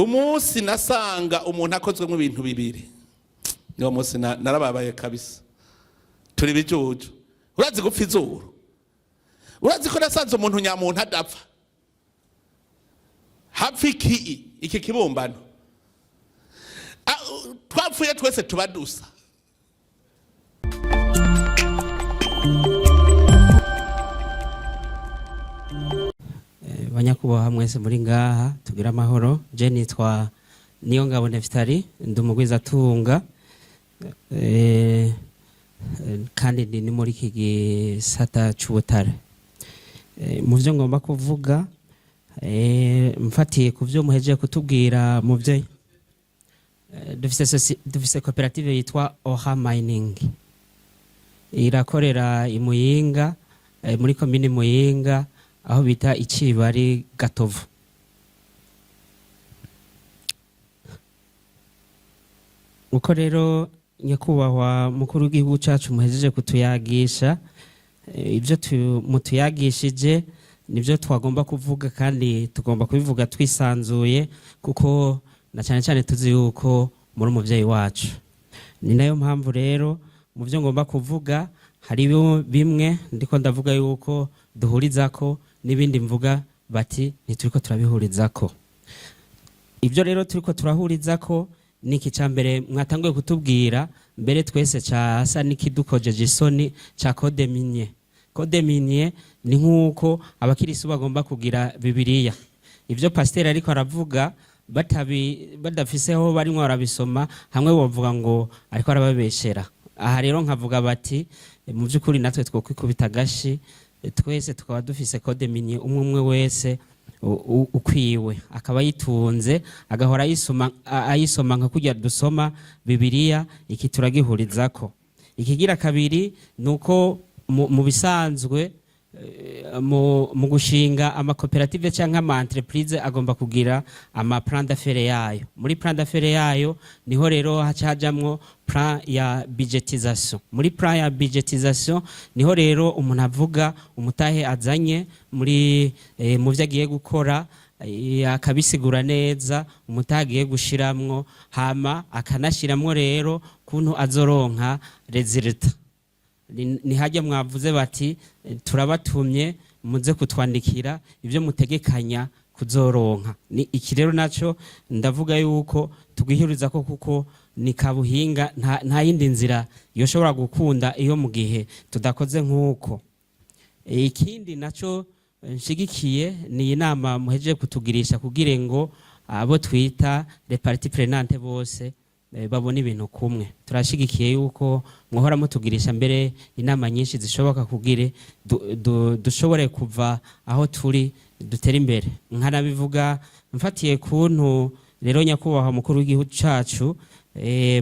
umunsi nasanga umuntu akozwe mu bintu bibiri niwo munsi narababaye kabisa turi bijuju urazi gupfa izuru urazi ko nasanze umuntu nyamuntu adapfa hapfa iki kibumbano twapfuye twese tuba dusa banyakubaha mwese muri ngaha tugira amahoro je nitwa Niyongabo Tutari ndumugwiza tunga kandi ni muri iki gisata c'Ubutare mu byo ngomba kuvuga mfatiye ku byo muhejeje kutubwira mu byo dufise koperative yitwa Oha Mining irakorera imuyinga muri komine Muyinga aho bita Icibari Gatovu. Uko rero nyakubahwa mukuru w'igihugu cacu muhejeje kutuyagisha ibyo mutuyagishije nibyo twagomba kuvuga kandi tugomba kubivuga twisanzuye kuko na cyane cyane tuzi yuko muri umuvyeyi wacu. Ni nayo mpamvu rero mu byo ngomba kuvuga hari bimwe ndiko ndavuga yuko duhurizako n'ibindi mvuga bati ntituriko turabihurizako. Ibyo rero turiko turahurizako niki cyambere mwatanguye kutubwira mbere twese cyasa nikidukojeje isoni cha code minier. Code minier ni nkuko abakirisu bagomba kugira Bibiliya. Ivyo pasteur ariko aravuga badafiseho barimwe barabisoma hamwe bavuga ngo ariko arababeshera. Aha rero nkavuga bati mu byukuri natwe twokwikubita gashi twese tukaba dufise code minier umwe wese ukwiwe akaba yitunze agahora ayisoma nka kujya dusoma Bibiliya iki turagihurizako. Ikigira kabiri nuko mu bisanzwe mu gushinga amakoperative cyangwa ama entreprise agomba kugira ama plan d'affaires yayo. Muri plan d'affaires yayo niho rero hacajamwo plan ya budgetisation. Muri plan ya budgetisation niho rero umuntu avuga umutahe azanye muri mu byo agiye gukora akabisigura neza umutahe agiye gushiramwo hama akanashiramwo rero kuntu azoronka resultat. Ni hajya mwavuze bati turabatumye muze kutwandikira ibyo mutegekanya kuzoronka. Ni iki rero naco ndavuga yuko tugihuriza ko kuko ni kabuhinga nta yindi nzira yoshobora gukunda iyo mu gihe tudakoze nkuko. Ikindi naco nshigikiye ni inama muhejeje kutugirisha kugira ngo abo twita les parties prenantes bose babona ibintu kumwe. Turashigikiye yuko muhora mutugirisha mbere inama nyinshi zishoboka kugire dushobore kuva aho turi dutera imbere. Nkanabivuga mfatiye kuntu rero nyakubahwa mukuru w'igihugu cacu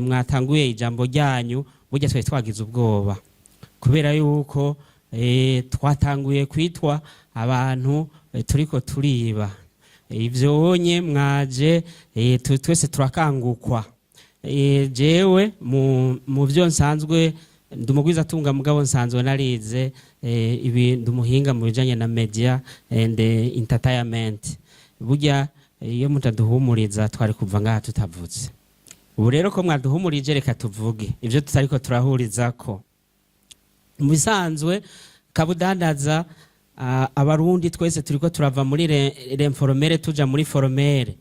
mwatanguye ijambo ryanyu burya twe twagize ubwoba kubera yuko twatanguye kwitwa abantu turiko turiba. Ivyo onye mwaje twese turakangukwa. Jewe mu byo nsanzwe ndumugwiza tunga mugabo nsanzwe narize ibi ndumuhinga mu bijanye na media and entertainment. Burya iyo mutaduhumuriza twari kuva ngaha tutavutse. Ubu rero ko mwaduhumurije reka tuvuge ivyo tutariko turahurizako. Mu bisanzwe kabudandaza abarundi twese turiko turava muri l'informel tuja muri formel.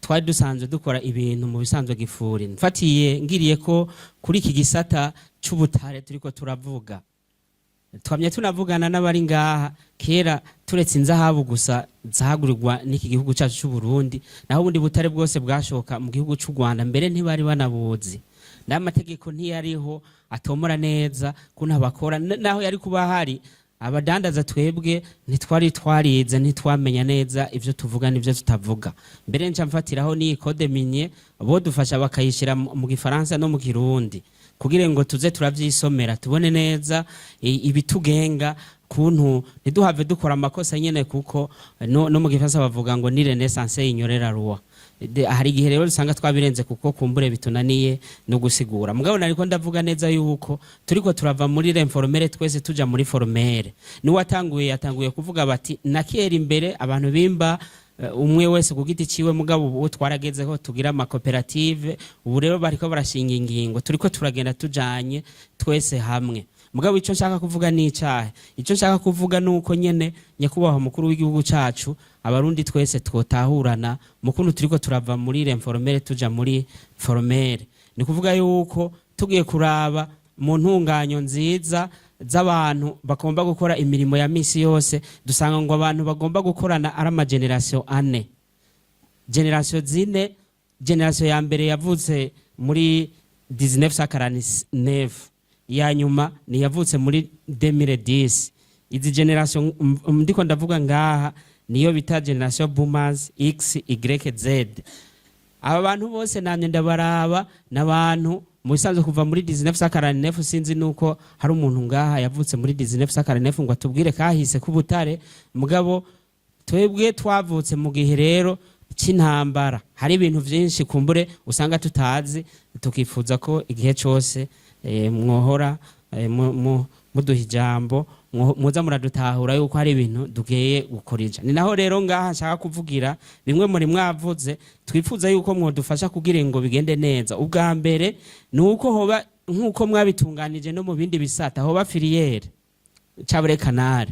Twari dusanzwe dukora ibintu mu bisanzwe gifuri. Mfatiye ngiriye ko kuri iki gisata c'Ubutare turiko turavuga. Twamye tunavugana n'abari ngaha kera turetse inzahabu gusa zahagurirwa n'iki gihugu cyacu cy'u Burundi naho ubundi butare bwose bwashoka mu gihugu cy'u Rwanda mbere ntibari banabuzi. N'amategeko ntiyariho atomora neza kuna bakora naho yari kuba hari abadandaza twebwe ntitwari twarize ntitwamenya neza ivyo tuvuga n'ivyo tutavuga. Mbere nca mfatiraho ni code minier bo dufasha bakayishira mu Gifaransa no mu Kirundi kugira ngo tuze turavyisomera tubone neza ibitugenga kuntu ntiduhave dukora amakosa nyene kuko no mu Gifaransa bavuga ngo ni renaissance inyorera roi. Hari igihe rero usanga twabirenze kuko kumbure bitunaniye no gusigura. Mugabo nariko ndavuga neza yuko turiko turava muri l'informel twese tuja muri formel. Ni watanguye yatanguye kuvuga bati nakera imbere abantu bimba umwe wese ku giti ciwe mugabo ubu twaragezeho tugira amakoperative ubu rero bariko barashinga ingingo turiko turagenda tujanye twese hamwe mugabo ico nshaka kuvuga ni icahe ico nshaka kuvuga nuko nyene nyakubahwa mukuru w'igihugu cacu abarundi twese twotahurana mukuntu turiko turava muri l'informel tuja muri formel ni kuvuga yuko tugiye kuraba mu ntunganyo nziza z'abantu bagomba gukora imirimo ya misi yose dusanga ngo abantu bagomba gukorana ari amageneration ane generation zine generation ya mbere yavutse muri 1949 ya nyuma ni yavutse muri 2010 izi generation ndiko ndavuga ngaha niyo bita generation boomers x y z aba bantu bose namye ndabaraba n'abantu musanzwe kuva muri 1949 sinzi nuko hari umuntu ngaha yavutse muri 1949 ngo atubwire kahise kubutare mugabo twebwe twavutse mu gihe rero cy'intambara hari ibintu byinshi kumbure usanga tutazi tukifuza ko igihe cyose mwohora muduha ijambo muza muradutahura yuko hari ibintu dugiye gukorija ni naho rero ngaha nshaka kuvugira bimwe muri mwavuze twifuza yuko mwodufasha kugira ngo bigende neza ubwa mbere nuko hoba nkuko mwabitunganije no mu bindi bisata hoba filiere cabure canal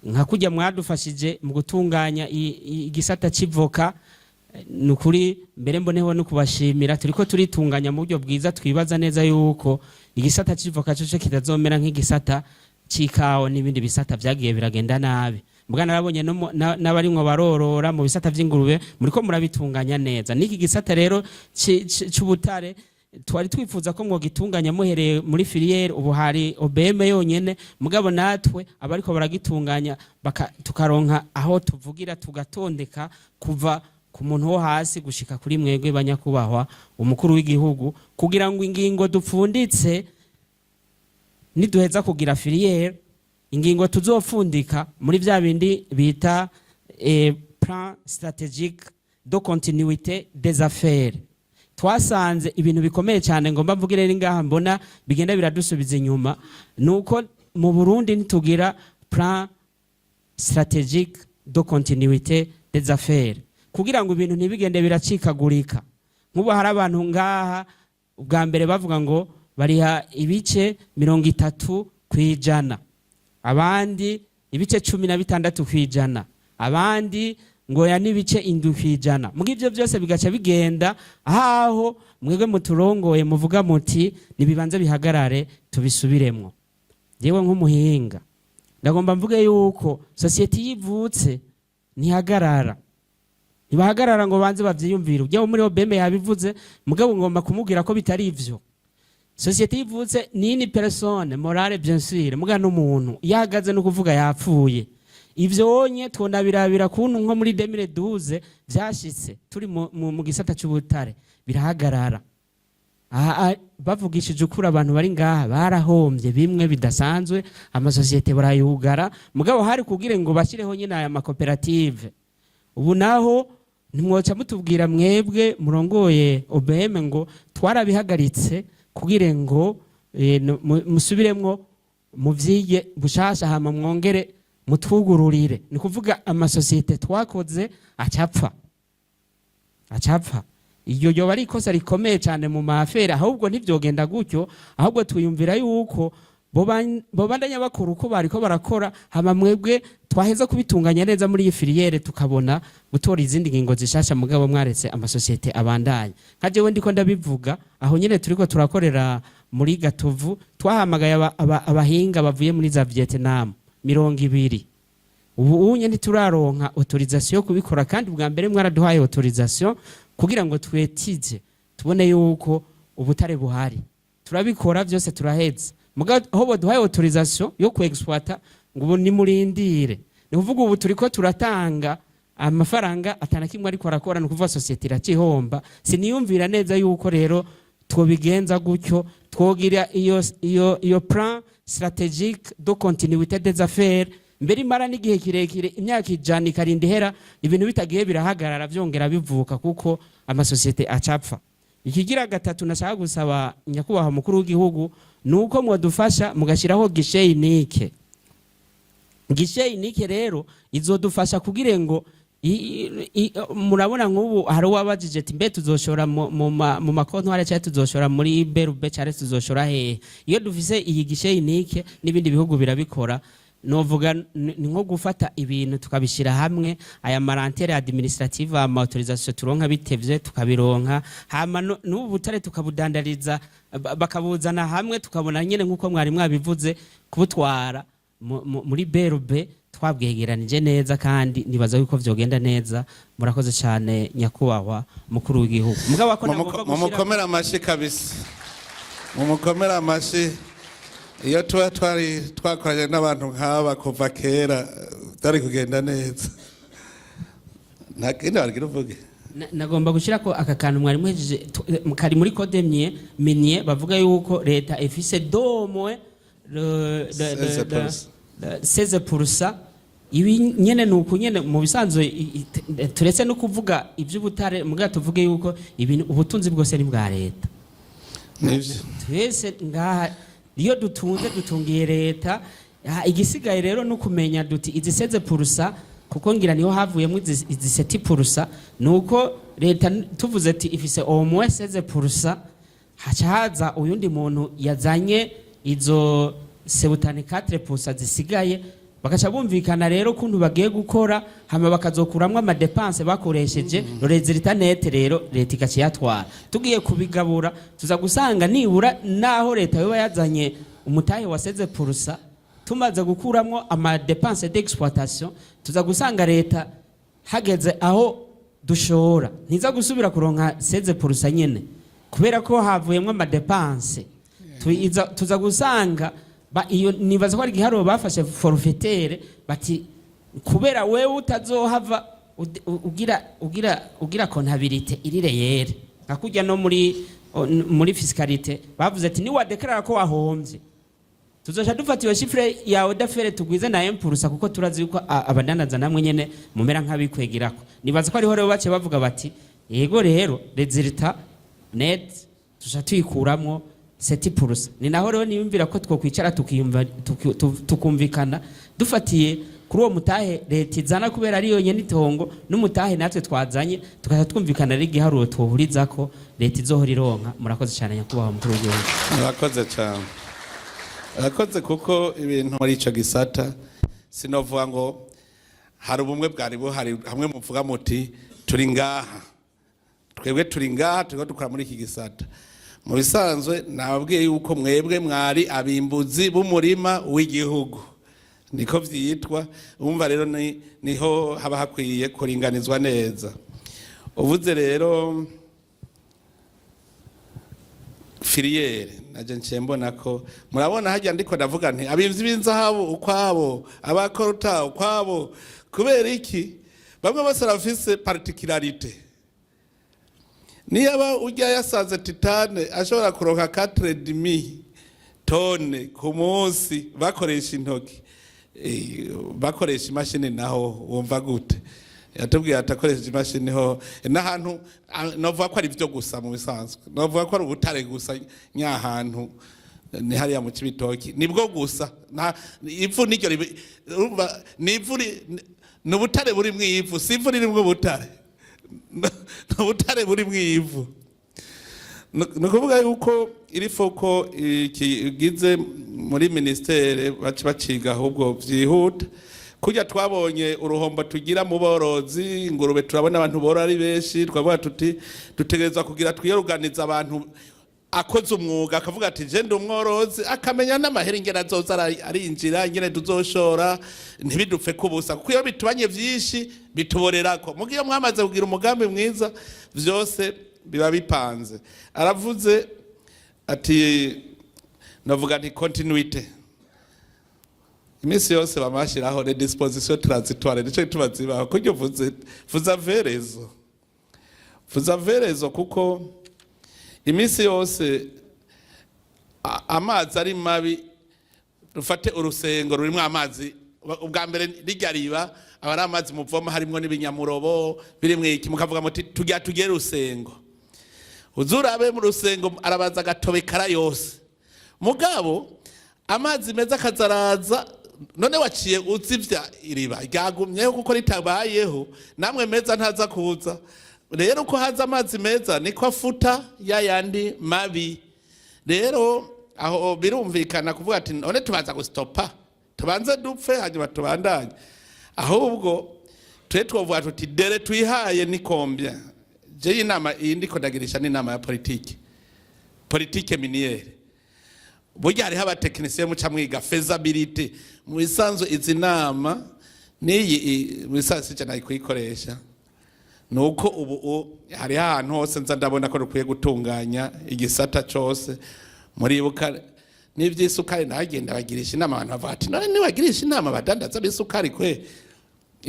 nka kujya mwadufashije mu gutunganya igisata civoka nukuri mbere mboneho no kubashimira turiko turitunganya mu buryo bwiza twibaza neza yuko igisata civoka cyo kitazomera nk'igisata cikawo n'ibindi bisata vyagiye biragenda nabi mbwa narabonye n'abarimwo barorora mu bisata vy'ingurube muriko murabitunganya neza niki gisata rero c'ubutare twari twifuza ko mwogitunganya muhereye muri filiere ubu hari OBM yonyene mugabo natwe abariko baragitunganya tukaronka aho tuvugira tugatondeka kuva ku muntu wo hasi gushika kuri mwegwe banyakubahwa umukuru w'igihugu kugira ngo ingingo dupfunditse niduheza kugira filiere ingingo tuzofundika muri vya bindi bita plan stratégique de continuité des affaires twasanze ibintu bikomeye cyane ngo mbavugire ngaha mbona bigenda biradusubiza inyuma nuko mu Burundi nitugira plan stratégique de continuité des affaires kugira ngo ibintu ntibigende biracikagurika nk'ubu hari abantu ngaha ubwa mbere bavuga ngo bariha ibice 30% abandi ibice 16% abandi ngo ya nibice 7% mugi ivyo byose bigaca bigenda aho mwebwe muturongoye muvuga muti nibibanze bihagarare tubisubiremwo jewe nk'umuhinga ndagomba mvuge yuko societe yivutse ntihagarara ntibahagarara ngo banze bavyiyumvira ujya muri OBM yabivuze mugabo ngomba kumubwira ko bitari ivyo societe yivutse ni une personne morale bien sûr muga n'umuntu yahagaze no kuvuga yapfuye ivyo onye twonabirabira kuntu nko muri 2012 byashitse turi mu gisata cy'ubutare birahagarara bavugishije ukuri abantu bari ngaha barahombye bimwe bidasanzwe amasosiyete barayugara mugabo hari kugira ngo bashireho nyine aya makoperative ubu naho nimwoca mutubwira mwebwe murongoye OBM ngo twarabihagaritse kugira ngo musubiremwo muvyige bushasha hama mwongere mutwugururire ni kuvuga amasosiyete twakoze acapfa iyo yo bari ikosa rikomeye cyane mu mafera ahubwo ntivyogenda gutyo ahubwo twiyumvira yuko bobandanya bakora uko bariko barakora hama mwebwe twaheza kubitunganya neza muri iyi filiere tukabona gutora izindi ngingo zishasha mugabo mwaretse amasosiyete abandanya nkajewe ndiko ndabivuga aho nyene turiko turakorera muri Gatovu twahamagaye abahinga bavuye muri za Vietnam 200 ubu unye ntituraronka autorisation kubikora kandi bwa mbere mwaraduhaye autorisation kugira ngo twetize tubone yuko ubutare buhari turabikora byose turaheza mugabo aho baduhaye autorisation yo kuexploiter ngo ni murindire ni kuvuga ubu turiko turatanga amafaranga atanakimwe ariko arakora no kuva societe iracihomba siniyumvira neza yuko rero twobigenza gutyo twogira iyo plan stratégique de continuité des affaires mbere imara n'igihe kirekire imyaka ijana ikarinda ihera ibintu bitagiye birahagarara byongera bivuka kuko amasosiyete acapfa ikigira gatatu nashaka gusaba nyakubahwa mukuru w'igihugu nuko mwadufasha mugashiraho gishe unique rero izodufasha kugira ngo murabona nk'ubu hari uwabajije ati mbe tuzoshora mu makontwari cyangwa tuzoshora muri berube cyangwa tuzoshora hehe. Iyo dufise iyi gishe unique n'ibindi bihugu birabikora, novuga ni nko gufata ibintu tukabishira hamwe, aya marantere administrative ama autorisation turonka bitevye tukabironka, hama n'ubu butare tukabudandariza bakabuzana hamwe, tukabona nyene nkuko mwari mwabivuze kubutwara muri berube twabwegeranije neza, kandi nibaza yuko vyogenda neza. Murakoze cyane nyakubahwa mukuru w'igihugu. Mumukomera amashi kabisa, mumukomera amashi. Iyo tuba twakoranye n'abantu nk'aba kuva kera tari kugenda neza. Nta kindi bargira uvuge. Nagomba gushira ko aka kantu mwari muhejeje kari muri code minier bavuga yuko leta ifise domwe 16%. Ibi nyene nuko nyene mu bisanzwe turetse no kuvuga iby'ubutare muga tuvuge yuko ibintu ubutunzi bwose ni bwa leta. Twese ngaha iyo dutungiye leta, igisigaye rero no kumenya duti izi 16% kuko ngira niho havuyemo izi 7%, nuko leta tuvuze ati ifise au moins 16%, haca haza uyundi muntu yazanye izo 74% zisigaye, bakaca bumvikana rero kuntu bagiye gukora, hama bakazokuramwa ama dépenses bakoresheje resultat net. Rero leta igaci yatwara, tugiye kubigabura tuza gusanga nibura naho leta yoba yazanye umutahe wa 16%, tumaze gukuramwo ama dépenses d'exploitation, tuza gusanga leta hageze aho dushora ntiza gusubira kuronka 16% nyene, kubera ko havuyemwo ama dépenses. Tuza gusanga iyo nibaza ko ari giharo bafashe forfaitere bati kubera wewe utazohava ugira comptabilité irire akujya no muri fiscalité bavuze ati ni wadeklara ko wahombye tuzoja dufatiwe chiffre yawe d'affaires tugwize na 1% kuko turazi yuko abadandaza namwe nyene mumera nk'abikwegirako. Nibaza ko ari hore bace bavuga bati yego rero resultat net tuja tuyikuramwo 7%. Ni naho rero niyumvira ko twokwicara tukumvikana dufatiye kuri uwo mutahe leta izana, kubera ari yonyene itongo n'umutahe natwe twazanye tukaza twumvikana ari giharuro twohuriza ko leta izohora ironka. Murakoze cyane nyakubahwa mukuru w'igihugu. Murakoze cyane. Murakoze kuko ibintu muri ico gisata sinovuga ngo hari ubumwe bwari buhari hamwe muvuga muti turi ngaha, twebwe turi ngaha turiko dukora muri iki gisata. Mu bisanzwe nababwiye yuko mwebwe mwari abimbuzi b'umurima w'igihugu, niko vyitwa. Umva rero niho haba hakwiye kuringanizwa neza. Uvuze rero filiere naje ncembona ko murabona hajya ndiko ndavuga nti abimvyi b'inzahabu ukwabo, abakorota ukwabo. Kubera iki? Bamwe bose bafise particularité. Niyaba ujya yasaze titane ashobora kuronka 4,5 tone ku munsi bakoresha intoki, bakoresha imashini naho wumva gute? Yatubwiye atakoresha imashini ho n'ahantu novuga ko ari byo gusa mu bisanzwe, novuga ko ari ubutare gusa nyahantu ni hariya mu Cibitoki nibwo gusa ivu niryo nivu n'ubutare buri mwivu, sivu riri mu butare n'ubutare buri mwivu. Nukuvuga yuko iri foko ikigize muri ministere baciga ahubwo vyihuta. Kujya twabonye uruhombo tugira mu borozi ingurube, turabona abantu bora ari benshi, twavuga tuti dutegerezwa kugira twiyoruganiza abantu akoze umwuga akavuga ati je ndi umworozi, akamenya n'amahera ingena azoza arinjira ingene tuzoshora ntibidupfe kubusa, kuko iyo bitubanye vyinshi bituborerako. Mugiyo mwamaze kugira umugambi mwiza vyose biba bipanze. Aravuze ati navuga nti continuité, imisi yose bamashiraho les dispositions transitoires, nico tubazibaho kuryo vuza verezo kuko imisi yose amazi ari mabi. Rufate urusengo rurimo amazi, ubwa mbere rijya riba abari amazi muvoma harimo n'ibinyamurobo birimwe iki, mukavuga muti tugere rusengo, uzurabe mu rusengo arabaza gatobe kara yose. Mugabo amazi meza kazaraza none waciye uzivya iriba ryagumyeho kuko ritabayeho namwe meza ntaza kuza rero uko haza amazi meza niko afuta yayandi mabi rero aho birumvikana kuvuga ati none tubanza gustopa tubanze dupfe hanyuma tubandanye ahubwo twe twovuga tuti dere twihaye nikombya je inama indi ko ndagirisha n'inama ya politique miniere burya hariho abatekinisiye muca mwiga feasibility mu bisanzwe izi nama n'iyi bisanzwe cyane ayikuyikoresha nuko ubu hari ahantu hose nza ndabona ko rukwiye gutunganya igisata cyose muri buka n'ivy'isukari nagenda bagirisha inama abantu bavuga ati none nibagirisha inama badandaza bisukari kwe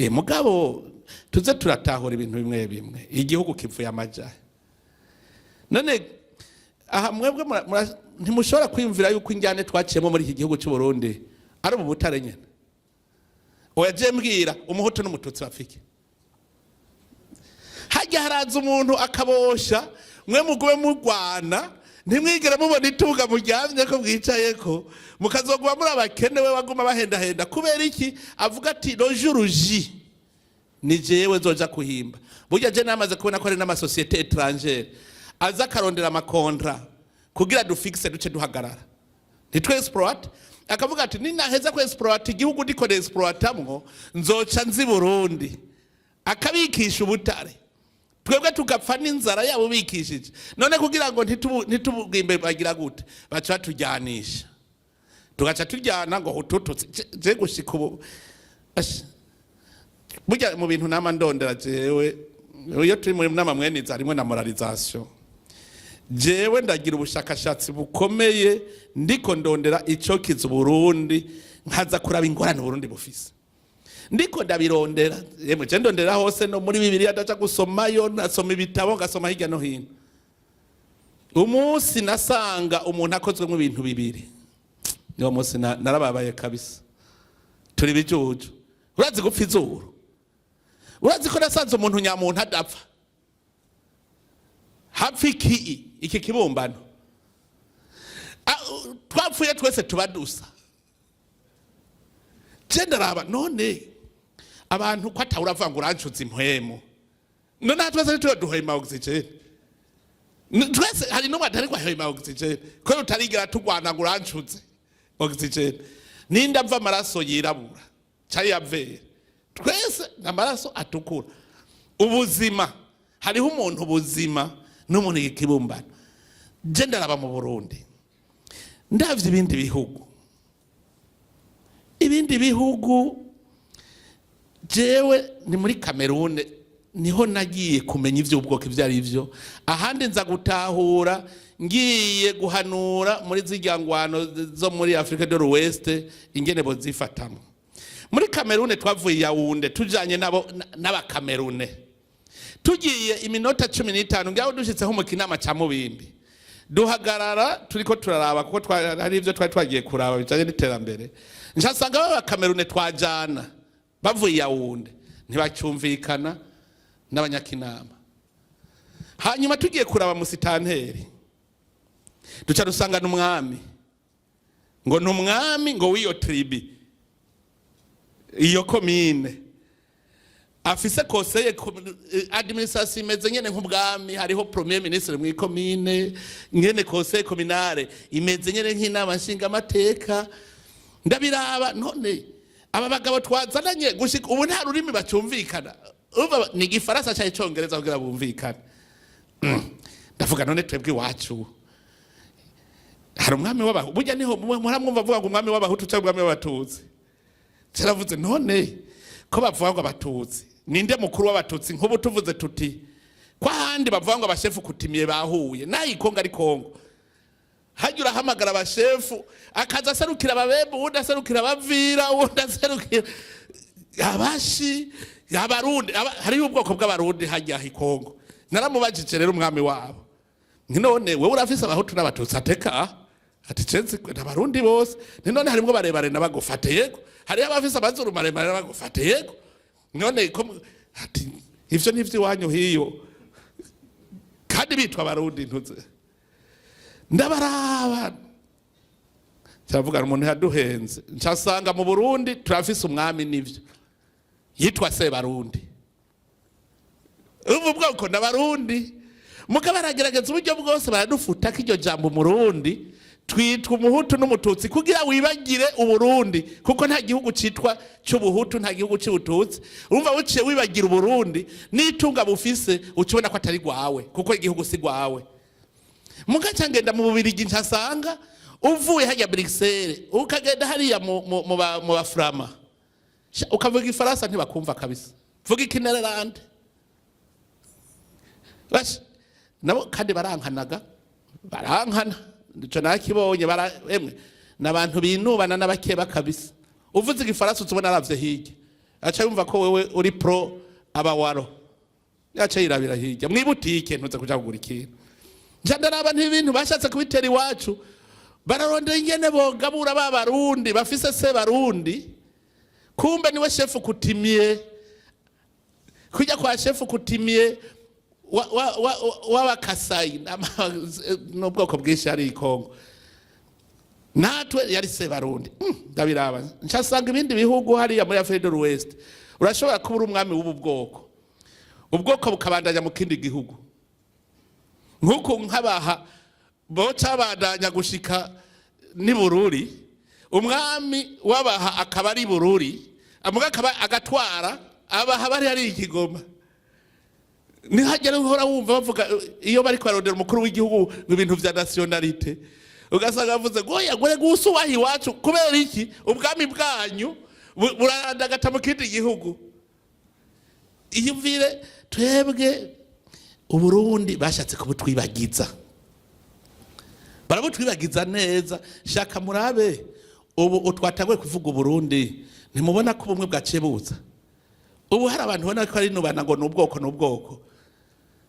mugabo tuze turatahura ibintu bimwe bimwe igihugu kivuye amajahe none aha mwebwe ntimushobora kwiyumvira yuko injyane twaciyemo muri iki gihugu cy'u Burundi ari Ubutare nyene oyaje mbwira umuhutu n'umututsi bafike hajya haraza umuntu akabosha mwe mugube mu Rwanda ntimwigere mubona itunga muryamye ko bwicayeko mukazogwa muri abakene we baguma bahenda kubera iki avuga ati rojuruji ni jewe zoja kuhimba burya je namaze kubona ko ari n'amasosiyete étrangère aza karondera amakontra kugira dufixe duce duhagarara nitwe exploit akavuga ati ninaheza ko exploit igihugu ndiko exploitamwo nzoca nzi Burundi akabikisha ubutare twebwe tugapfa n'inzara yabo bikishije none kugira ngo ntitubugimbe bagira gute baca batujyanisha tugaca tujyana ngo hutututse je gushika ubu burya mu bintu nama ndondera jewe iyo turi muri nama mweniza harimwe na moralisation jewe ndagira ubushakashatsi bukomeye ndiko ndondera ico kiza Burundi nkaza kuraba ingorane Burundi bufise ndiko ndabirondera yemwe je ndondera hose no muri Bibiliya ndaca gusomayo nasoma ibitabo ngasoma hirya no hino umunsi nasanga umuntu akozwe mu bintu bibiri niwo munsi narababaye kabisa turi bijuju urazi gupfa izuru urazi ko nasanze umuntu nyamuntu adapfa hapfa iki kibumbano twapfuye twese tubadusa cendaraba none abantu ko atawuravuga ngo urancuza impwemu none twese tuba duhema oxygen twese hari no batari kwa hema oxygen ko utarigera tugwana ngo urancuze oxygen ninda mva amaraso yirabura cyari yavere twese n'amaraso atukura ubuzima hariho umuntu ubuzima n'umuntu ikibumbano je ndaraba mu Burundi ndavye ibindi bihugu jewe ni muri Cameroon niho nagiye kumenya ivy'ubwoko ivyo ari byo ahandi nza gutahura ngiye guhanura muri zigangwano zo muri Afrique de l'Ouest ingene bo zifatamo muri Cameroon twavuye Yaounde tujanye nabo n'abakamerune tugiye iminota 15 ngaho dushitseho mu kinama ca Mubimbi duhagarara turiko turaraba kuko hari ivyo twagiye kuraba bijanye n'iterambere nshasanga b'abakamerune twajana bavuye Yaounde ntibacyumvikana n'abanyakinama hanyuma tugiye kuraba musitanteri duca dusanga n'umwami ngo n'umwami ngo w'iyo tribi iyo komine afise conseil administration imeze nyene nk'ubwami hariho premier ministre mu komine nyene conseil communale imeze nyene nk'inama nshinga amateka ndabiraba none aba bagabo twazananye gushika ubu nta rurimi bacumvikana uva ni gifaransa cya icongereza kugira bumvikane ndavuga none twebwe iwacu hari umwami w'abahutu burya niho muramwumva avuga ngo umwami w'abahutu cyangwa umwami w'abatutsi cyaravuze none ko bavuga ngo abatutsi ninde mukuru w'abatutsi nk'ubu tuvuze tuti kwa handi bavuga ngo abashefu kutimiye bahuye nayi Kongo ari Kongo hajya urahamagara abashefu akaza aserukira ababembe uwundi aserukira abavira uwundi aserukira abashi abarundi hariho ubwoko bw'abarundi hajya hi Kongo naramubajije rero umwami wabo none wewe urafise abahutu n'abatutsi ateka ati cenze n'abarundi bose none harimo barebare n'abagufate yego hari abafise abazuru maremare n'abagufate yego none ko ati ivyo nivyo wanyu hiyo kandi bitwa abarundi ntuze ndabaraba cyavuga umuntu yaduhenze ncasanga mu Burundi turafise umwami nivyo yitwa Sebarundi ubu bwoko n'abarundi mugabo aragerageza uburyo bwose baradufuta ko iryo jambo Murundi twitwa umuhutu n'umututsi kugira wibagire uburundi kuko nta gihugu citwa cy'ubuhutu nta gihugu cy'ubututsi urumva uciye wibagira uburundi n'itunga bufise ukibona ko atari gwawe kuko igihugu si gwawe mugaca ngenda mu Bubirigi ncasanga uvuye hajya Bruxelles ukagenda hariya mu baframa ukavuga ifaransa ntibakumva kabisa vuga ikinererande bash nabo kandi barankanaga barankana ndico nakibonye emwe nabantu binubana n'abakeba kabisa uvuze igifaransa uzubona aravye hirya aca yumva ko wewe uri pro abawaro aca yirabira hirya mwibutike ntuze kuja kugura ikintu ndaraba n'ibintu bashatse kubitera iwacu bararondera ingene bogabura b'abarundi bafise Sebarundi kumbe niwe shefu kutimie kujya kwa shefu kutimie w'abakasayi n'ubwoko bwinshi ari Kongo natwe yari Sebarundi ndabiraba ncasanga ibindi bihugu hariya muri Federalist urashobora kubura umwami w'ubu bwoko ubwoko bukabandanya mu kindi gihugu nkuko nkabaha boca bandanya gushika ni Bururi umwami wabaha akaba ari Bururi amuga akaba agatwara abaha bari ari Ikigoma ni hagera uhora wumva bavuga iyo bari kwarondera umukuru w'igihugu ibintu vya nationalite ugasanga bavuze goya gore gusu wahi wacu kubera iki ubwami bwanyu burarandagata mu kindi gihugu iyumvire twebwe uburundi bashatse kubutwibagiza barabutwibagiza neza shaka murabe ubu utwatagwe kuvuga uburundi ntimubona ko ubumwe bwacebuza ubu hari abantu bona ko ari nubana ngo n'ubwoko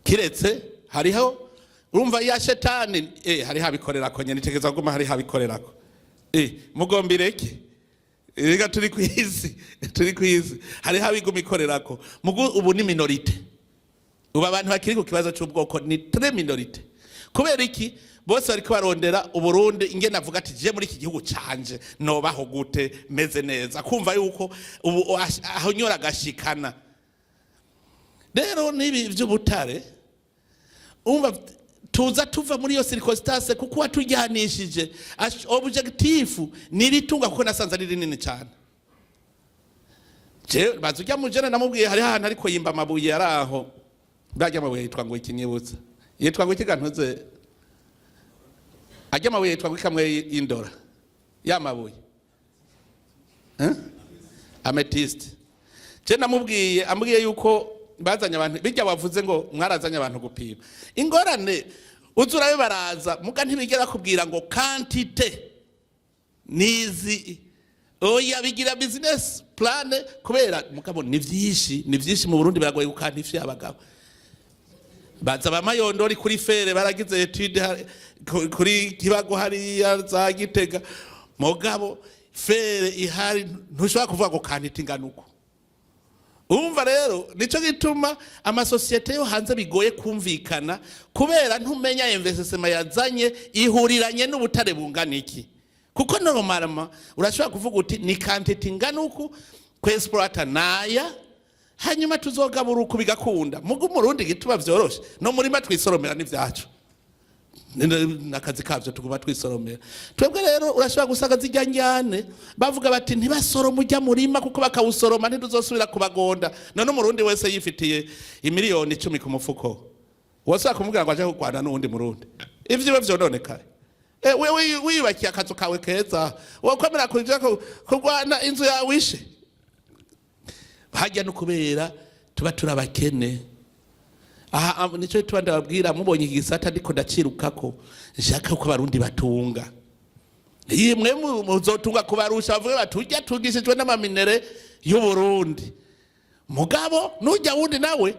kiretse hariho urumva ya shetani hari habikorera ko nyene tegeza guma hari habikorera ko mugombireke ega turi kwizi hari habiguma ikorera ko mugu ubu ni minorite ubu abantu bakiri ku kibazo cy'ubwoko ni très minorite kubera iki bose bariko barondera uburundi ingene avuga ati je muri iki gihugu canje nobaho gute meze neza kumva yuko ubu aho nyora gashikana rero nibi vy'ubutare umva tuza tuva muri yo circonstance kuko watujyanishije objectif niritunga kuko nasanze ari rinini cyane je bazujya mujana namubwiye hari ahantu ariko yimba amabuye araho bajya amabuye yitwa ngo ikinyibutsa yitwa ngo ikigantuze ajya amabuye yitwa ngo ikamwe y'indora yamabuye amethyst je namubwiye ambwiye yuko bazanye abantu bijya bavuze ngo mwarazanye abantu gupima ingorane uzurabe baraza muga ntibigera kubwira ngo quantité nizi oya bigira business plan kubera mugabo ni vyinshi mu Burundi baragoye gukantifya abagabo baza bamayondori kuri fere baragize etude kuri kibago hari za Gitega mugabo fere ihari ntushobora kuvuga ngo quantité nganuko umva rero nico gituma amasosiyete yo hanze bigoye kumvikana kubera ntumenya investment yazanye ihuriranye n'ubutare bungana iki kuko normalement urashobora kuvuga uti ni quantity nganuko kwexploiter naya hanyuma tuzogabura uko bigakunda mugu murundi gituba vyoroshe no murima twisoromera n'ivyacu nakazi kavyo tuguma twisoromera twebwe rero urashobora gusanga zijya njyane bavuga bati ntibasoroma ujya murima kuko bakawusoroma ntiduzosubira kubagonda none umurundi wese yifitiye imiliyoni 10 ku mufuko wose akumubwira ngo aje kugwana n'undi murundi ivyo vyononekaye wewe wiyubakiye akazu kawe keza wakwemera kuja kugwana inzu yawe ishe hajya no kubera tuba turabakene aha nico tubanda babwira mubonye igisata ndiko ndacirukako nshaka ko abarundi batunga yimwe muzotunga kubarusha bavuga batujya tugishijwe n'amaminere y'u Burundi mugabo nujya wundi nawe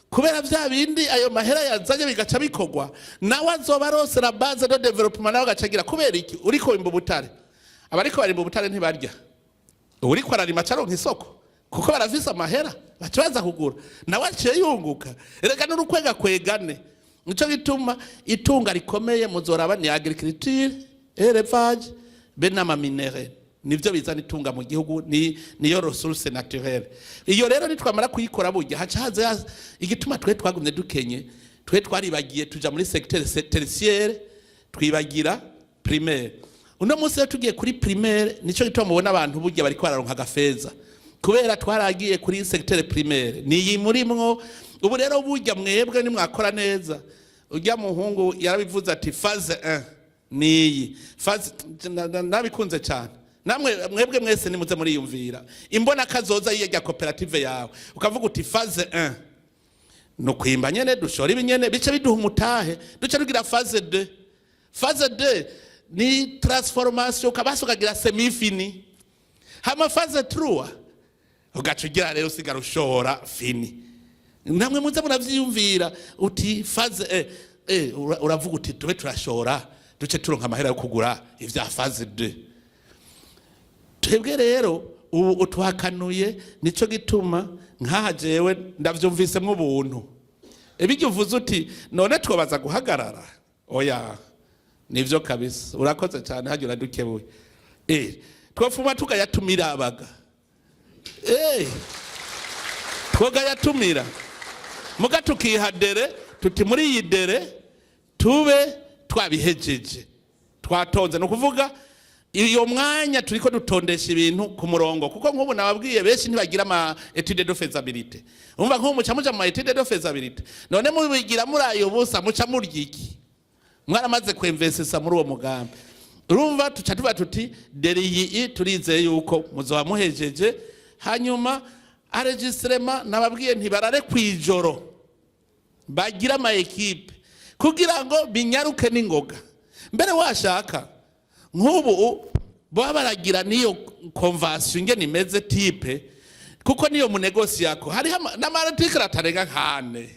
kubera vya bindi ayo mahera yazanye bigaca bikogwa nawe azoba rose la base de development nawe gacagira kubera iki uriko Ubutare abariko bari Ubutare ntibarya uriko ararima caronka isoko kuko baravisa amahera bacaza kugura nawe aciye yunguka erega n'urukwega kwegane nico gituma itunga rikomeye muzoraba ni agriculture élevage be n'amaminere nivyo bizana itunga mu gihugu niyo ressource naturelle. Iyo rero nitwamara kuyikora burya haca haza igituma twe twagumye dukenye, twe twaribagiye tuja muri secteur tertiaire twibagira primaire. Uno munsi tugiye kuri primaire nico gituma mubona abantu burya bariko bararonka agafeza kubera twaragiye kuri secteur primaire niyi murimwo. Ubu rero burya mwebwe ni mwakora neza, urya muhungu yarabivuze ati phase 1 niyi phase nabikunze cyane. Namwe mwebwe mwese nimuze muri yumvira imbona kazoza yijya koperative yawe ukavuga uti phase 1 no kwimba nyene dushora ibinyene bice biduha umutahe duce rugira phase 2. Phase 2 ni transformation kabaso kagira semi fini. Hama phase 3 ugacugira rero usigara ushora fini. Namwe muze muravyiyumvira uti phase uravuga uti tube turashora duce turonka amahera yo kugura ivya phase 2. Twebwe rero ubu utwakanuye nico gituma nkaha jewe ndavyumvisemwo ubuntu. Ibijye uvuze uti none twobaza guhagarara oya nivyo kabisa urakoze cyane hajye uradukebuye. Twofuma tugayatumira abaga twogayatumira muga tukihadere tuti muri iyi dere tube twabihejeje twatonze no kuvuga iyo mwanya turiko dutondesha ibintu ku murongo kuko nk'ubu nababwiye benshi ntibagira ama étude de faisabilité. Umva nk'ubu muca muja mu étude de faisabilité none mubigira muri ayo busa muca muryiki mwaramaze kwemvesesa muri uwo mugambi. Urumva tuca tuba tuti deri iyi turizeye yuko muzoba muhejeje hanyuma enregistrement nababwiye ntibarare kwijoro bagira ama equipe kugira ngo binyaruke n'ingoga. Mbere washaka nk'ubu baba baragira niyo convention ngene imeze type kuko niyo mu negoci yako hari n'amarticle atarenga kane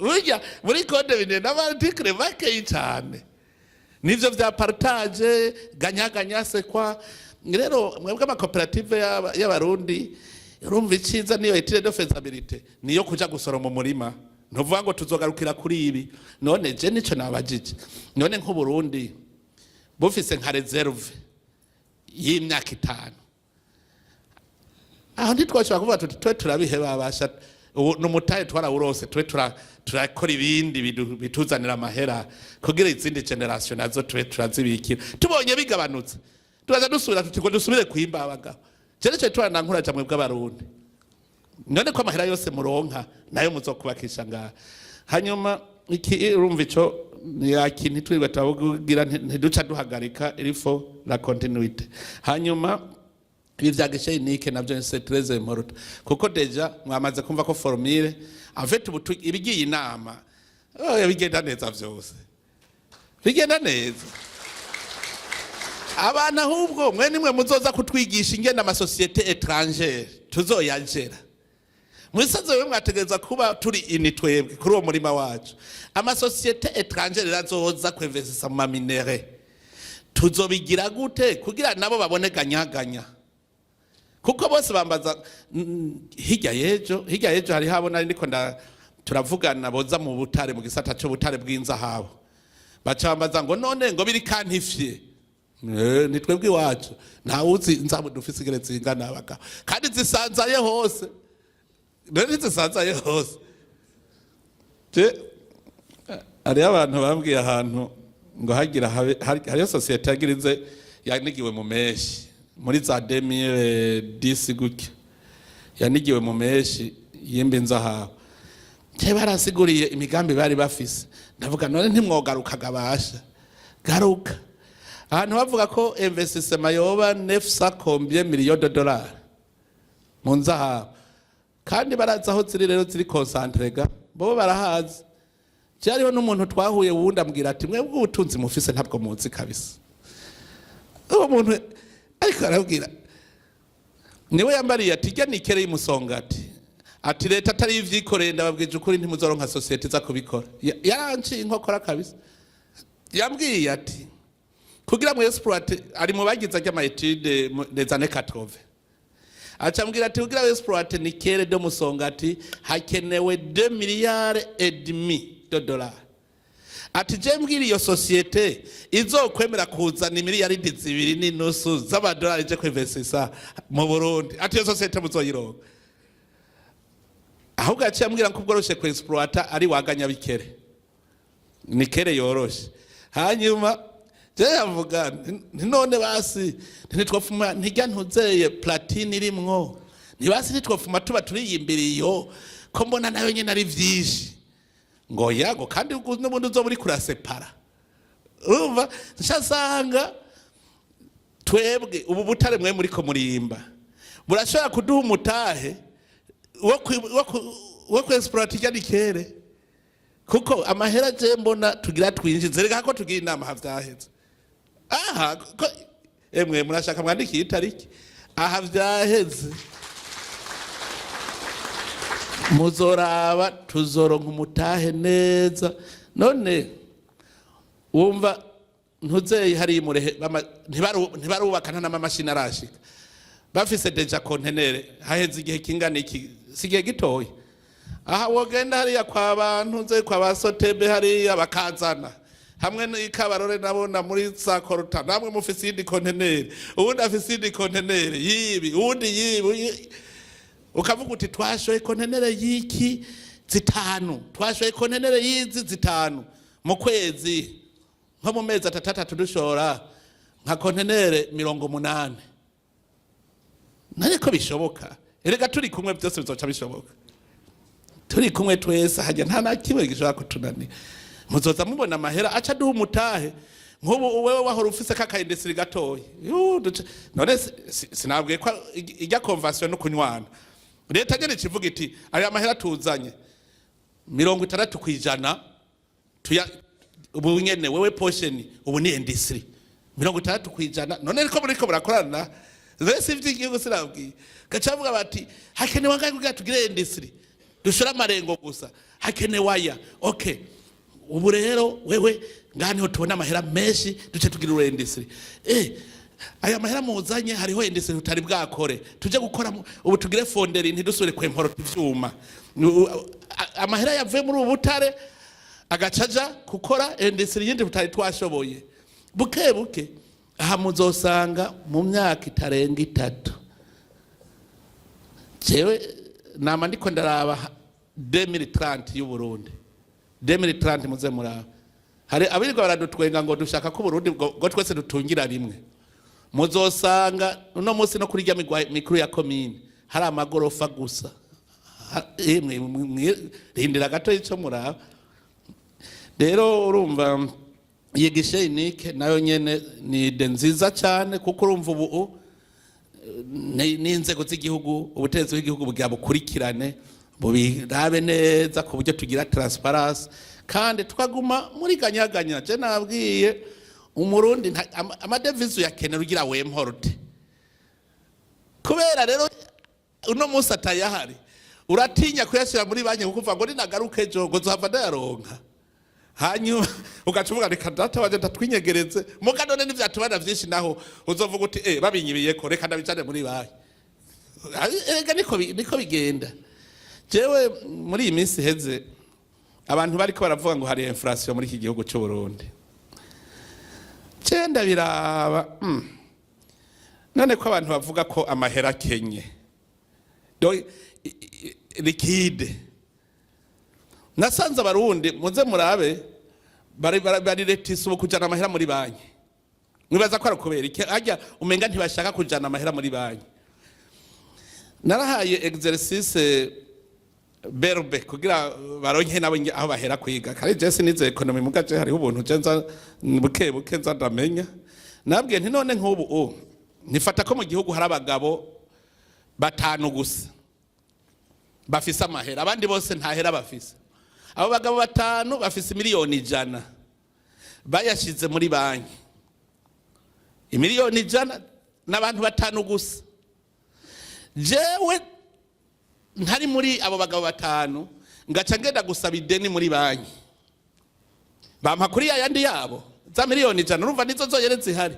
burya muri code bine n'amarticle bakeye cyane nivyo vya partage ganyaganya se kwa. Rero mwebwe ama cooperative y'abarundi urumva iciza niyo étude de faisabilité niyo kuja gusora mu murima ntuvuga ngo tuzogarukira kuri ibi. None je nico nabajije none nk'u Burundi bufise nka reserve y'imyaka 5 aho ntitwashobora kuvuga tuti twe turabihe babasha n'umutahe twarawurose twe turakora ibindi bituzanira amahera kugira izindi generation nazo twe turazibikira tubonye bigabanutse tubaza dusubira tuti ngo dusubire kwimba abagabo. Jere cyo twana nkuraja mwebwe abarundi none ko amahera yose muronka nayo muzokubakisha ngaha hanyuma iki urumva ico yakintu twiwe tabugira ntiduca duhagarika irifo la continuité. Hanyuma ibi vyageshe nike navyo c'est très important kuko deja mwamaze kumva ko formule en fait ubu ibigiye inama bigenda neza vyose bigenda neza. Abana ahubwo mwe nimwe muzoza kutwigisha ingene ama société étrangère tuzoyagera. Mwisaze we mwategereza kuba turi initwebwe kuri uwo murima wacu. Ama société étrangère razoza kwinvestisa mu minere. Tuzobigira gute kugira nabo babone ganyaganya. Kuko bose bambaza hirya yejo hari habona ndiko turavugana boza mu Ubutare mu gisata cyo Ubutare bw'inza habo. Bacambaza ngo none ngo biri kantifye. Nitwebwe iwacu nta uzi nzabu dufise igeretse ingana abaka kandi zisanzaye hose. None zisanzaye hose. Ari abantu bambwiye ahantu ngo hagira hariyo societe yagirize yanigiwe mu meshi muri za 2010 gutya yanigiwe mu meshi yimbe nzahawe te barasiguriye imigambi bari bafise ndavuga none ntimwogaruka gabasha garuka ahantu bavuga ko investissement yoba 900 combien millions de dollars mu nzahawe kandi baraza aho ziri rero ziri concentrega bo barahazi. Cyariho n'umuntu twahuye wundi ambwira ati mwebwe ubutunzi mufise ntabwo muzi kabisa. Uwo muntu ariko arabwira niwe yambariye ati jya nikere y'umusongati ati leta atari ivyikoreye ndababwije ukuri ntimuzoronka societe za kubikora. Yaranci inkokora kabisa. Yambwiye ati kugira mu exploit ari mu bagize ama étude des années 80. Acambwira ati kugira exploit nikere de musongati hakenewe 2 miliyari et demi de dollars. ati je mbwira iyo societe izokwemera kuzana imiliyaridi 2.5 z'amadolari je kwinvestisa mu Burundi, ati iyo societe muzoyironka. Ahubwo yaciye ambwira ko bworoshe ku exploiter ari waganya bikere, ni kere yoroshe. Hanyuma je yavuga none basi ntitwofuma ntijya ntuzeye platine irimwo, ntibasi ntitwofuma tuba turiyimbiriyo ko mbona nayo nyine ari vyinshi. Ngo yago kandi n'ubundi uzo muri kurasepara. Urumva nshasanga twebwe ubu butare mwe muri ko murimba burashobora kuduha umutahe wo kwexploit ijya kere, kuko amahera je mbona tugira twinjize reka ko tugira inama havyaheze. Aha emwe murashaka mwandikiye itariki aha vyaheze muzoraba tuzoronka umutahe neza. None wumva ntuzeye hari murehe ntibarubaka nta n'amamashini arashika, bafise deja contenere haheze igihe kingana iki, sigiye gitoye. Aha wogenda hariya kwa bantu nze kwa basotebe hariya bakazana hamwe n'ikabarore nabona muri sakoruta, namwe mufise indi contenere, ubundi afise indi contenere yibi, ubundi yibi. Ukavuga uti twashoye kontenere yiki 5, twashoye kontenere yizi 5 mu kwezi, nko mu mezi 3 dushora nka kontenere 80. Nariko bishoboka, erega turi kumwe byose bizoca bishoboka, turi kumwe twese hajya nta nakimwe gishobora kutunani. Muzoza mubona amahera aca duha umutahe nk'ubu wewe wahora ufise kakayindesiri gatoyi. None sinabwiye ko ijya convention no kunywana. Leta nyene kivuga iti aya mahera tuzanye 60% tuya ubu nyene wewe portion ubu ni industry 60%. None riko muri ko barakorana zese ivy'igihugu sinabwiye gacavuga bati hakenewe ngaye kugira tugire industry dushora amarengo gusa, hakenewe aya. Okay, ubu rero wewe ngani ho tubona amahera menshi duce tugira industry. Aya mahera muzanye hariho industry tutari bwakore tuje gukora ubu tugire fonderi ntidusubire kwemporo ivyuma. Amahera yavuye muri Ubutare agacaja gukora industry yindi tutari twashoboye. Buke buke aha muzosanga mu myaka itarenga 3 jewe nama ndiko ndaraba 2030 y'u Burundi, 2030 muze muraba. Hari abirwa baradutwenga ngo dushaka ko Burundi ngo twese dutungira rimwe. Muzosanga uno munsi no kuri mikuru ya komine hari amagorofa gusa. Rindira gato ico muraba. Rero urumva yigishe inike nayo nyene ni nziza cyane, kuko urumva ubu n'inzego z'igihugu, ubutegetsi bw'igihugu bwa bukurikirane bubirabe neza ku buryo tugira transparency kandi tukaguma muri ganyaganya. Je nabwiye umurundi amadevizo yakenera ugira wemporte. Kubera rero uno munsi atayahari uratinya kuyashira muri banki kuko ngo ninagaruke ejo ngo zohava ndayaronka. Hanyuma ugacuvuga reka data waje ndatwinyegereze muga none n'ivyatubana vyinshi naho uzovuga uti babinyibiye ko reka ndabicane muri banki. Erega niko bigenda. Jewe muri iyi minsi heze abantu bariko baravuga ngo hari inflation muri iki gihugu cy'u Burundi. Cenda biraba none ko abantu bavuga ko amahera kenye liquide. Nasanze abarundi muze murabe bari retise ubu kujana amahera muri banki. Mwibaza ko arakubera iki ajya umenga ntibashaka kujana amahera muri banki. Narahaye exercice berbe kugira baronke nabo aho bahera kwiga. Kare je sinize economy mugaje hariho ubuntu cenza buke buke nzandamenya. Nabwiye nti none nk'ubu nifata ko mu gihugu hari abagabo 5 gusa bafise amahera, abandi bose ntahera bafise. Abo bagabo 5 bafise miliyoni 100 bayashize muri banki. Imiliyoni 100 n'abantu 5 gusa. Jewe ntari muri abo bagabo 5 ngaca ngenda gusaba ideni muri banki. Bampa kuri yandi yabo za miliyoni 100 urumva nizo zoyere zihari.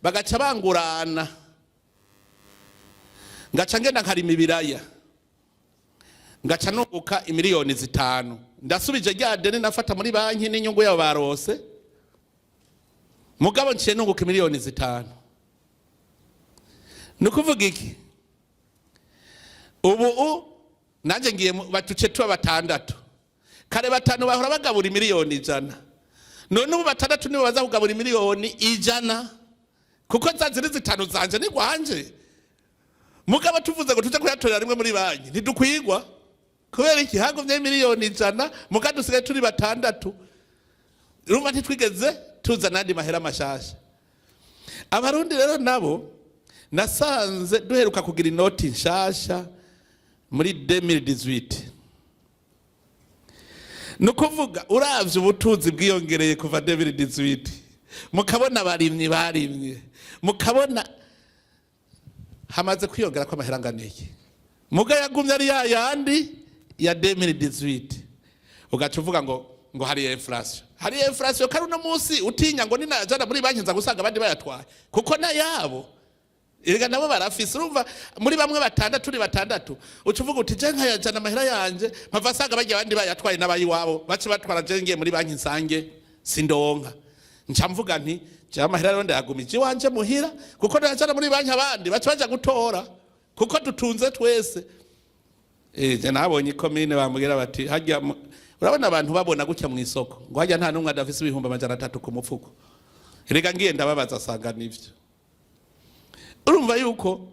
Bagaca bangurana. Ngaca ngenda nkarima ibiraya. Ngaca nubuka imiliyoni 5 ndasubije rya deni nafata muri banki n'inyungu yabo barose mugabo nciye nunguka miliyoni 5. Nukuvuga iki? Ubu nanje ngiye batuce tuba 6. Kare 5 bahora bagabura miliyoni 100. None ubu 6 nibo baza kugabura miliyoni 100. Kuko zaziri 5 zanje ni gwanje. Mugabo tuvuze ngo tuje kuyatorera rimwe muri banki ntidukwigwa. Kubera iki hagumye miliyoni 100 mukadusigaye turi 6. Urumva ntitwigeze tuza nandi mahera mashasha. Abarundi rero nabo nasanze duheruka kugira inoti nshasha muri 2018. Nukuvuga uravye ubutunzi bwiyongereye kuva 2018. Mukabona barimye mukabona hamaze kwiyongera kwa amahera anganiye. Muga yagumye ari yandi ya 2018. Ugaca uvuga ngo hari inflation. Hari inflation kandi uno munsi utinya ngo ninajana muri banki nza gusanga abandi bayatwaye. Kuko na yabo erega nabo barafise urumva muri bamwe 6 turi 6 ucuvuga uti je nkayajana amahera yanje mpava sanga bajya abandi bayatwaye nabayi wabo bace batwara je ngiye muri banki nsange sindonka. Nca mvuga nti je amahera rero ndayagumije wanje muhira kuko ndajana muri banki abandi bace baja gutora kuko dutunze twese. Je nabonye komine bamubwira bati hajya urabona abantu babona gutya mu isoko ngo hajya nta numwe adafise 300 ku mufuko. Erega ngiye ndababaza sanga nivyo. Urumva yuko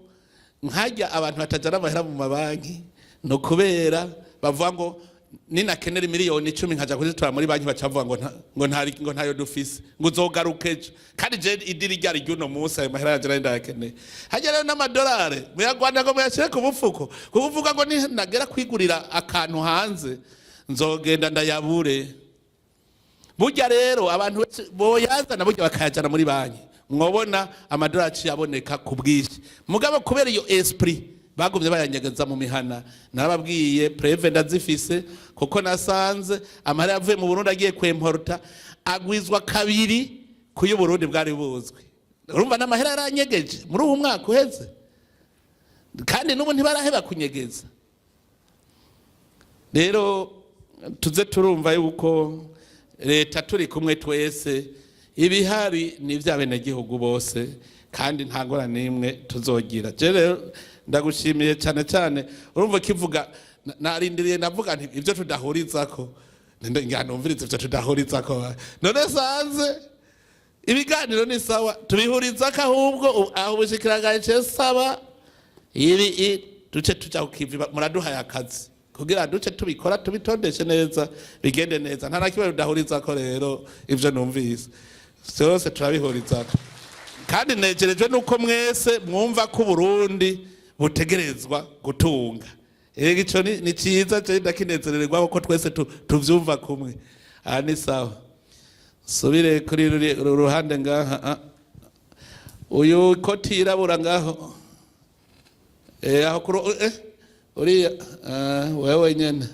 nkajya abantu batajana amahera mu mabanki no kubera bavuga ngo ninakenera miliyoni 10 nkaja kuzitora muri banki bacavuga ngo ntayo dufise ngo uzogarukeje kandi je idiri ryari ryuno munsi ayo mahera yaje ndayakeneye. Hajya rero n'amadolari muyagwanda ngo muyashire ku bufuko kuvuga ngo nagera kwigurira akantu hanze nzogenda ndayabure. Burya rero abantu boyazana burya bakayajana muri banki mwobona amadolari yaboneka ku bwinshi. Mugabo kubera iyo esprit bagumye bayanyegeza mu mihana narababwiye preve ndazifise kuko nasanze amahera yavuye mu Burundi agiye kwemporta agwizwa 2 kuyo Burundi bwari buzwe. Urumva n'amahera yaranyegeje muri uwo mwaka uheze kandi n'ubu ntibaraheba kunyegeza. Rero tuze turumva yuko leta turi kumwe twese ibihari ni vyabene gihugu bose kandi ntangora nimwe tuzogira. Je rero ndagushimiye cyane cyane urumva kivuga narindiriye navuga nti ivyo tudahurizako nganumvirize ivyo tudahurizako none sanze ibiganiro ni sawa tubihurizako ahubwo aho bushikiranganje saba ibi duce tuja kukiva muraduhaye akazi kugira duce tubikora tubitondeshe neza bigende neza nta nakiba tudahurizako rero ivyo numvise byose turabihurizako kandi negerejwe nuko mwese mwumva ko Burundi butegerezwa gutunga. Ico ni ciza cyo ndakinezererwa ko twese tuvyumva kumwe. Ni sawa. Subire kuri ruhande ngaha. Uyu koti irabura ngaho. Aho kuro uri wewe nyene.